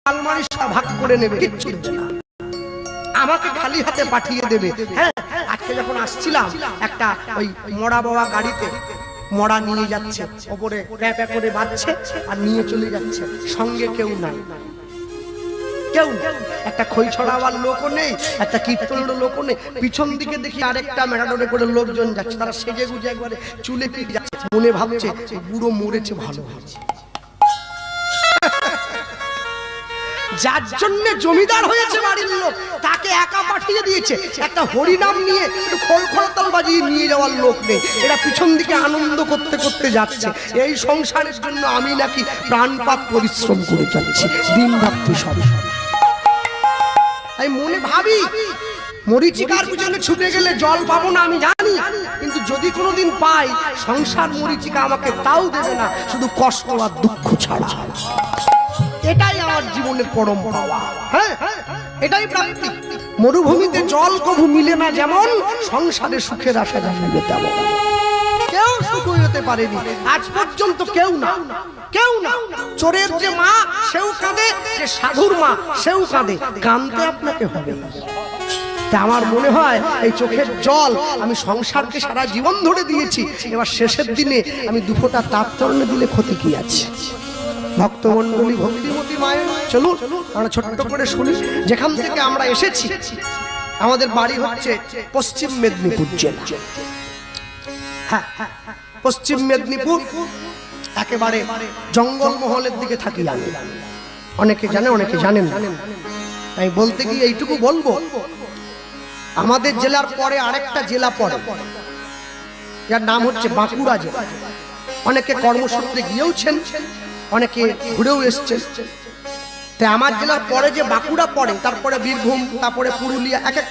আলমারি ভাগ করে নেবে, কিচ্ছু দেবে না, আমাকে খালি হাতে পাঠিয়ে দেবে। হ্যাঁ, আজকে যখন আসছিলাম একটা ওই মরা বাবা গাড়িতে মরা নিয়ে যাচ্ছে, ওপরে প্যাপা করে বাজছে আর নিয়ে চলে যাচ্ছে, সঙ্গে কেউ নাই, কেউ একটা খই ছড়াবার লোকও নেই, একটা কীর্তনের লোকও নেই। পিছন দিকে দেখি আরেকটা ম্যারাডোনে করে লোকজন যাচ্ছে, তারা সেজে গুজে একবারে চুলে পিট যাচ্ছে, মনে ভাবছে বুড়ো মরেছে ভালো হয়েছে। যার জন্য জমিদার হয়েছে বাড়ির লোক, তাকে একা পাঠিয়ে দিয়েছে, একটা হরিনাম নিয়ে একটু খোলখড়তাল বাজিয়ে নিয়ে যাওয়ার লোক নেই। এরা পিছন দিকে আনন্দ করতে করতে যাচ্ছে। এই সংসারের জন্য আমি নাকি প্রাণপাত পরিশ্রম করে যাচ্ছি, দিন রাত্রি সব। আমি মনে ভাবি মরিচিকার পিছনে ছুটে গেলে জল পাবো না আমি জানি, কিন্তু যদি কোনোদিন পাই সংসার মরিচিকা আমাকে তাও দেবে না, শুধু কষ্ট আর দুঃখ ছাড়া। এটাই আমার জীবনের পরম পাওয়া। হ্যাঁ, এটাই প্রাপ্তি। মরুভূমিতে জল কভু মিলে না যেমন, সংসারে সুখের আশা জানবে তেমন। কেউ সুখ হতে পারেনি আজ পর্যন্ত, কেউ না, কেউ না। চোরের যে মা সেও কাঁদে, যে সাধুর মা সেও কাঁদে, কাঁদতে আপনাকে হবে। তা আমার মনে হয় এই চোখের জল আমি সংসারকে সারা জীবন ধরে দিয়েছি, এবার শেষের দিনে আমি দুফোঁটা তার চরণে দিলে ক্ষতি কি আছে? ভক্তমণ্ডলী, ভক্তিমতী মায়ের চলুন আমরা ছোট্ট করে শুনি। যেখান থেকে আমরা এসেছি, আমাদের বাড়ি হচ্ছে পশ্চিম মেদিনীপুর জেলা। হ্যাঁ, পশ্চিম মেদিনীপুর, একেবারে জঙ্গলমহলের দিকে থাকি আমি। অনেকে জানে, অনেকে জানেন না। তাই বলতে গিয়ে এইটুকু বলবো, আমাদের জেলার পরে আরেকটা জেলা পড়ে, যার নাম হচ্ছে বাঁকুড়া জেলা। অনেকে কর্মসূত্রে গিয়েওছেন, অনেকে ঘুরেও এসছেন। তাই আমার জেলার পরে যে বাঁকুড়া পড়ে, তারপরে বীরভূম, তারপরে পুরুলিয়া, এক এক